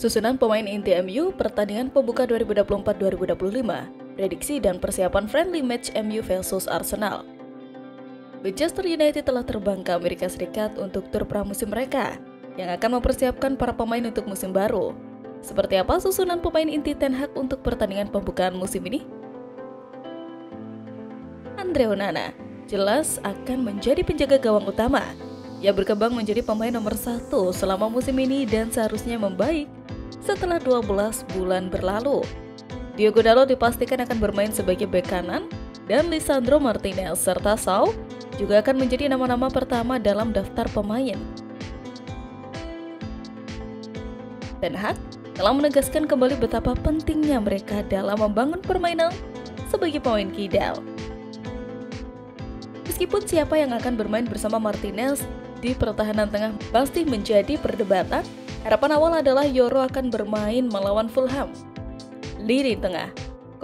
Susunan pemain inti MU pertandingan pembuka 2024-2025, prediksi dan persiapan friendly match MU versus Arsenal. Manchester United telah terbang ke Amerika Serikat untuk tur pramusim mereka, yang akan mempersiapkan para pemain untuk musim baru. Seperti apa susunan pemain inti Ten Hag untuk pertandingan pembukaan musim ini? Andre Onana jelas akan menjadi penjaga gawang utama. Ia berkembang menjadi pemain nomor 1 selama musim ini dan seharusnya membaik setelah 12 bulan berlalu. Diogo Dalot dipastikan akan bermain sebagai bek kanan dan Lisandro Martinez serta Shaw juga akan menjadi nama-nama pertama dalam daftar pemain. Ten Hag telah menegaskan kembali betapa pentingnya mereka dalam membangun permainan sebagai pemain kidal. Meskipun siapa yang akan bermain bersama Martinez di pertahanan tengah pasti menjadi perdebatan, harapan awal adalah Yoro akan bermain melawan Fulham. Lini tengah,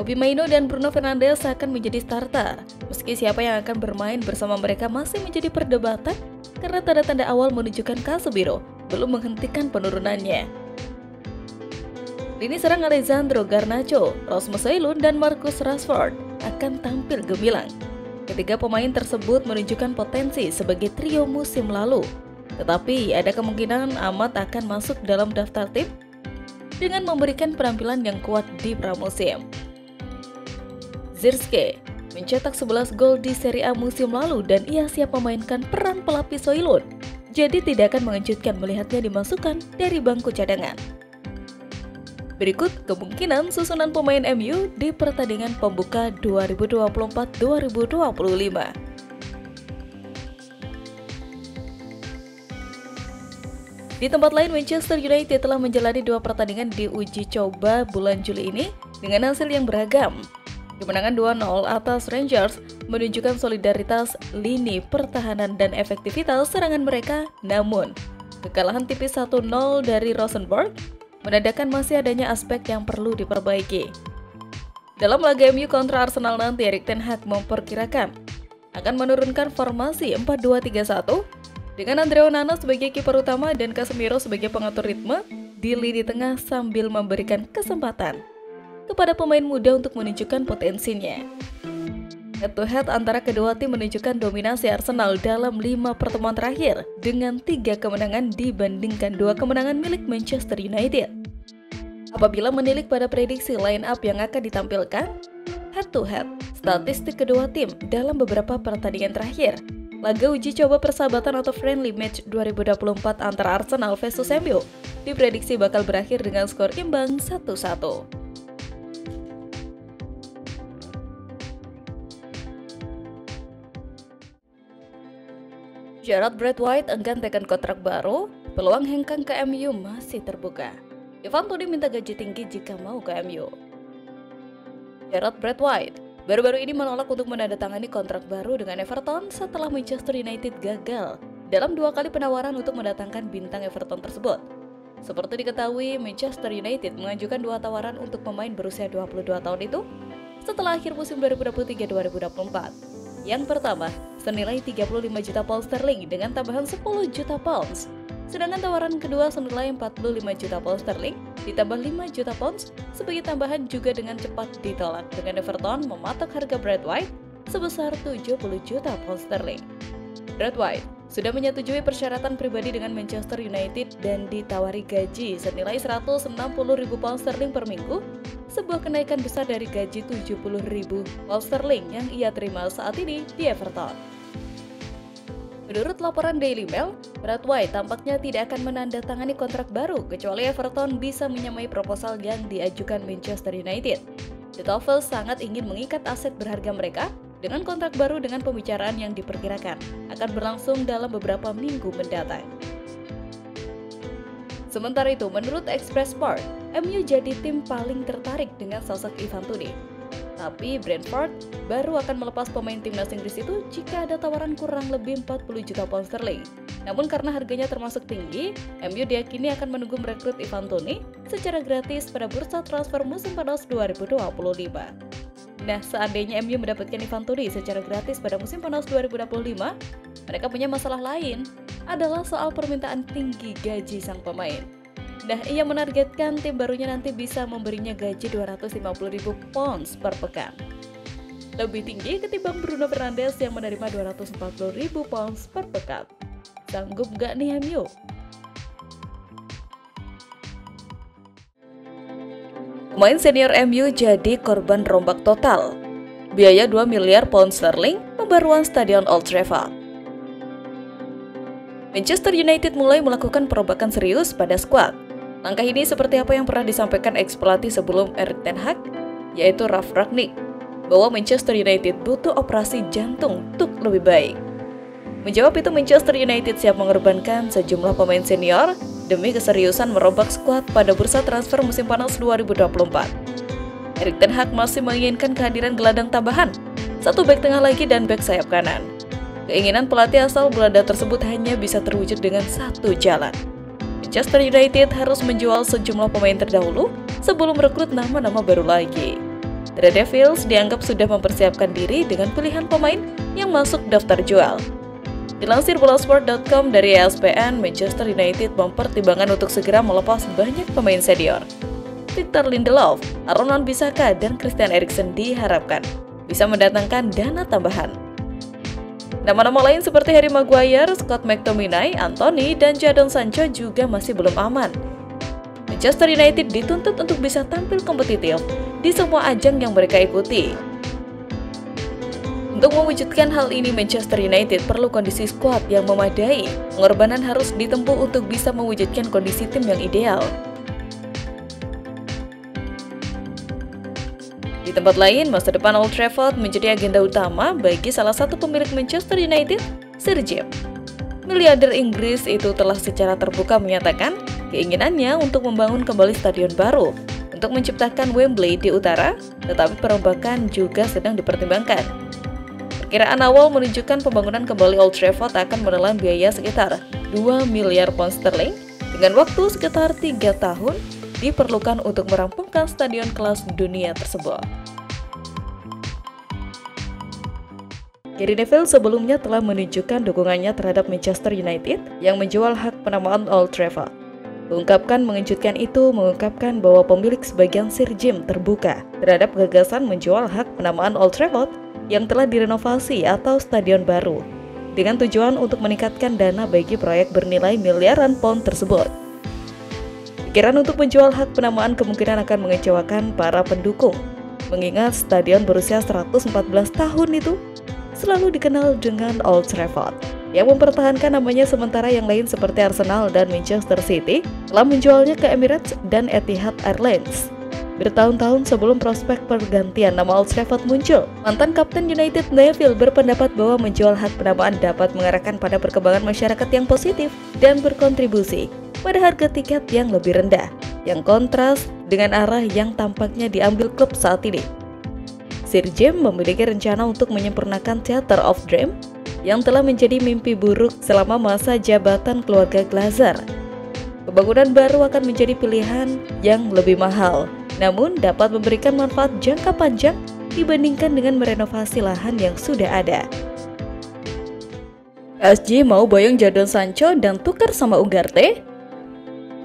Kobbie Mainoo dan Bruno Fernandes akan menjadi starter. Meski siapa yang akan bermain bersama mereka masih menjadi perdebatan karena tanda-tanda awal menunjukkan Casemiro belum menghentikan penurunannya. Lini serang Alessandro Garnacho, Rasmus Højlund dan Marcus Rashford akan tampil gemilang. Ketiga pemain tersebut menunjukkan potensi sebagai trio musim lalu, tetapi ada kemungkinan Ahmad akan masuk dalam daftar tim dengan memberikan penampilan yang kuat di pramusim. Zirkzee mencetak 11 gol di Serie A musim lalu dan ia siap memainkan peran pelapis Højlund, jadi tidak akan mengejutkan melihatnya dimasukkan dari bangku cadangan. Berikut kemungkinan susunan pemain MU di pertandingan pembuka 2024-2025. Di tempat lain, Manchester United telah menjalani 2 pertandingan di uji coba bulan Juli ini dengan hasil yang beragam. Kemenangan 2-0 atas Rangers menunjukkan solidaritas lini pertahanan dan efektivitas serangan mereka, namun kekalahan tipis 1-0 dari Rosenborg menandakan masih adanya aspek yang perlu diperbaiki. Dalam laga MU kontra Arsenal nanti, Erik ten Hag memperkirakan akan menurunkan formasi 4-2-3-1 dengan Andre Onana sebagai kiper utama dan Casemiro sebagai pengatur ritme di lini tengah sambil memberikan kesempatan kepada pemain muda untuk menunjukkan potensinya. Head-to-head antara kedua tim menunjukkan dominasi Arsenal dalam 5 pertemuan terakhir dengan 3 kemenangan dibandingkan 2 kemenangan milik Manchester United. Apabila menilik pada prediksi line up yang akan ditampilkan, head-to-head statistik kedua tim dalam beberapa pertandingan terakhir, laga uji coba persahabatan atau friendly match 2024 antara Arsenal versus MU diprediksi bakal berakhir dengan skor imbang 1-1. Syarat Brad White enggan tekan kontrak baru, peluang hengkang ke MU masih terbuka. Ivan Toney minta gaji tinggi jika mau ke MU. Syarat Brad White baru-baru ini menolak untuk menandatangani kontrak baru dengan Everton setelah Manchester United gagal dalam 2 kali penawaran untuk mendatangkan bintang Everton tersebut. Seperti diketahui, Manchester United mengajukan 2 tawaran untuk pemain berusia 22 tahun itu setelah akhir musim 2023-2024. Yang pertama, senilai 35 juta pound sterling dengan tambahan 10 juta pounds. Sedangkan tawaran kedua senilai 45 juta pound sterling ditambah 5 juta pounds sebagai tambahan juga dengan cepat ditolak dengan Everton mematok harga Brad White sebesar 70 juta pound sterling. Brad White sudah menyetujui persyaratan pribadi dengan Manchester United dan ditawari gaji senilai 160.000 pound sterling per minggu, sebuah kenaikan besar dari gaji 70.000 pound sterling yang ia terima saat ini di Everton. Menurut laporan Daily Mail, Brad White tampaknya tidak akan menandatangani kontrak baru kecuali Everton bisa menyamai proposal yang diajukan Manchester United. The Toffees sangat ingin mengikat aset berharga mereka dengan kontrak baru dengan pembicaraan yang diperkirakan akan berlangsung dalam beberapa minggu mendatang. Sementara itu, menurut Express Sport, MU jadi tim paling tertarik dengan sosok Ivan Toney. Tapi Brentford baru akan melepas pemain timnas Inggris itu jika ada tawaran kurang lebih 40 juta pound sterling. Namun karena harganya termasuk tinggi, MU diyakini akan menunggu merekrut Ivan Toney secara gratis pada bursa transfer musim panas 2025. Nah, seandainya MU mendapatkan Ivan Toney secara gratis pada musim panas 2025, mereka punya masalah lain adalah soal permintaan tinggi gaji sang pemain. Nah, ia menargetkan tim barunya nanti bisa memberinya gaji 250.000 pounds per pekan. Lebih tinggi ketimbang Bruno Fernandes yang menerima 240.000 pounds per pekan. Sanggup gak nih MU? Pemain senior MU jadi korban rombak total. Biaya 2 miliar pound sterling pembaruan stadion Old Trafford. Manchester United mulai melakukan perombakan serius pada skuad. Langkah ini seperti apa yang pernah disampaikan ex-pelatih sebelum Erik ten Hag, yaitu Ralf Rangnick, bahwa Manchester United butuh operasi jantung untuk lebih baik. Menjawab itu, Manchester United siap mengorbankan sejumlah pemain senior demi keseriusan merombak skuad pada bursa transfer musim panas 2024. Erik ten Hag masih menginginkan kehadiran gelandang tambahan, satu bek tengah lagi dan bek sayap kanan. Keinginan pelatih asal Belanda tersebut hanya bisa terwujud dengan satu jalan. Manchester United harus menjual sejumlah pemain terdahulu sebelum merekrut nama-nama baru lagi. The Devils dianggap sudah mempersiapkan diri dengan pilihan pemain yang masuk daftar jual. Dilansir Bolasport.com dari ESPN, Manchester United mempertimbangkan untuk segera melepas banyak pemain senior. Victor Lindelof, Aaron Wan-Bissaka, dan Christian Eriksen diharapkan bisa mendatangkan dana tambahan. Nama-nama lain seperti Harry Maguire, Scott McTominay, Anthony, dan Jadon Sancho juga masih belum aman. Manchester United dituntut untuk bisa tampil kompetitif di semua ajang yang mereka ikuti. Untuk mewujudkan hal ini, Manchester United perlu kondisi skuad yang memadai. Pengorbanan harus ditempuh untuk bisa mewujudkan kondisi tim yang ideal. Di tempat lain, masa depan Old Trafford menjadi agenda utama bagi salah satu pemilik Manchester United, Sir Jim. Miliarder Inggris itu telah secara terbuka menyatakan keinginannya untuk membangun kembali stadion baru untuk menciptakan Wembley di utara, tetapi perombakan juga sedang dipertimbangkan. Perkiraan awal menunjukkan pembangunan kembali Old Trafford akan menelan biaya sekitar 2 miliar pound sterling dengan waktu sekitar 3 tahun diperlukan untuk merampungkan stadion kelas dunia tersebut. Gary Neville sebelumnya telah menunjukkan dukungannya terhadap Manchester United yang menjual hak penamaan Old Trafford. Mengungkapkan bahwa pemilik sebagian Sir Jim terbuka terhadap gagasan menjual hak penamaan Old Trafford yang telah direnovasi atau stadion baru, dengan tujuan untuk meningkatkan dana bagi proyek bernilai miliaran pound tersebut. Pikiran untuk menjual hak penamaan kemungkinan akan mengecewakan para pendukung, mengingat stadion berusia 114 tahun itu selalu dikenal dengan Old Trafford, yang mempertahankan namanya sementara yang lain seperti Arsenal dan Manchester City telah menjualnya ke Emirates dan Etihad Airlines. Bertahun-tahun sebelum prospek pergantian nama Old Trafford muncul, mantan Kapten United Neville berpendapat bahwa menjual hak penamaan dapat mengarahkan pada perkembangan masyarakat yang positif dan berkontribusi pada harga tiket yang lebih rendah, yang kontras dengan arah yang tampaknya diambil klub saat ini. Sir Jim memiliki rencana untuk menyempurnakan Theatre of Dream yang telah menjadi mimpi buruk selama masa jabatan keluarga Glazer. Pembangunan baru akan menjadi pilihan yang lebih mahal, namun dapat memberikan manfaat jangka panjang dibandingkan dengan merenovasi lahan yang sudah ada. PSG mau boyong Jadon Sancho dan tukar sama Ugarte?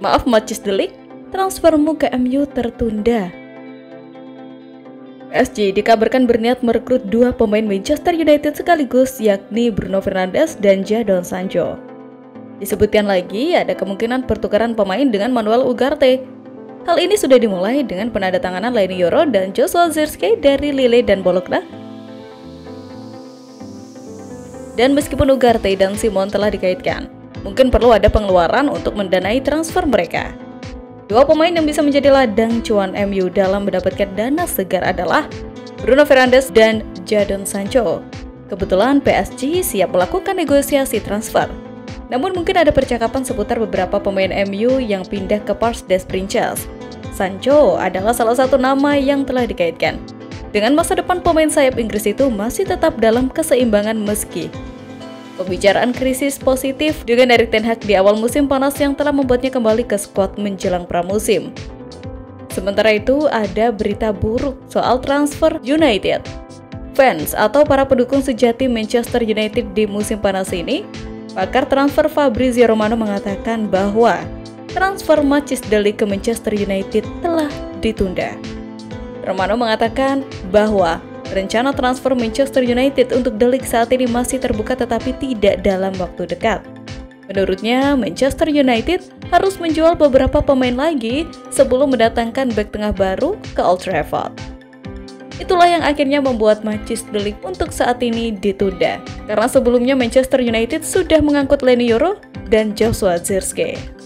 Maaf Matthijs de Ligt, transfermu ke MU tertunda. PSG dikabarkan berniat merekrut 2 pemain Manchester United sekaligus, yakni Bruno Fernandes dan Jadon Sancho. Disebutkan lagi ada kemungkinan pertukaran pemain dengan Manuel Ugarte. Hal ini sudah dimulai dengan penandatanganan Leny Yoro dan Joshua Zirkzee dari Lille dan Bologna. Dan meskipun Ugarte dan Simon telah dikaitkan, mungkin perlu ada pengeluaran untuk mendanai transfer mereka. 2 pemain yang bisa menjadi ladang cuan MU dalam mendapatkan dana segar adalah Bruno Fernandes dan Jadon Sancho. Kebetulan PSG siap melakukan negosiasi transfer. Namun mungkin ada percakapan seputar beberapa pemain MU yang pindah ke Parc des Princes. Sancho adalah salah satu nama yang telah dikaitkan. Dengan masa depan pemain sayap Inggris itu masih tetap dalam keseimbangan meski pembicaraan krisis positif dengan Erik ten Hag di awal musim panas yang telah membuatnya kembali ke skuad menjelang pramusim. Sementara itu, ada berita buruk soal transfer United. Fans atau para pendukung sejati Manchester United di musim panas ini, pakar transfer Fabrizio Romano mengatakan bahwa transfer Matthijs de Ligt ke Manchester United telah ditunda. Romano mengatakan bahwa rencana transfer Manchester United untuk De Ligt saat ini masih terbuka tetapi tidak dalam waktu dekat. Menurutnya, Manchester United harus menjual beberapa pemain lagi sebelum mendatangkan bek tengah baru ke Old Trafford. Itulah yang akhirnya membuat Matthijs de Ligt untuk saat ini ditunda, karena sebelumnya Manchester United sudah mengangkut Leny Yoro dan Joshua Zirkzee.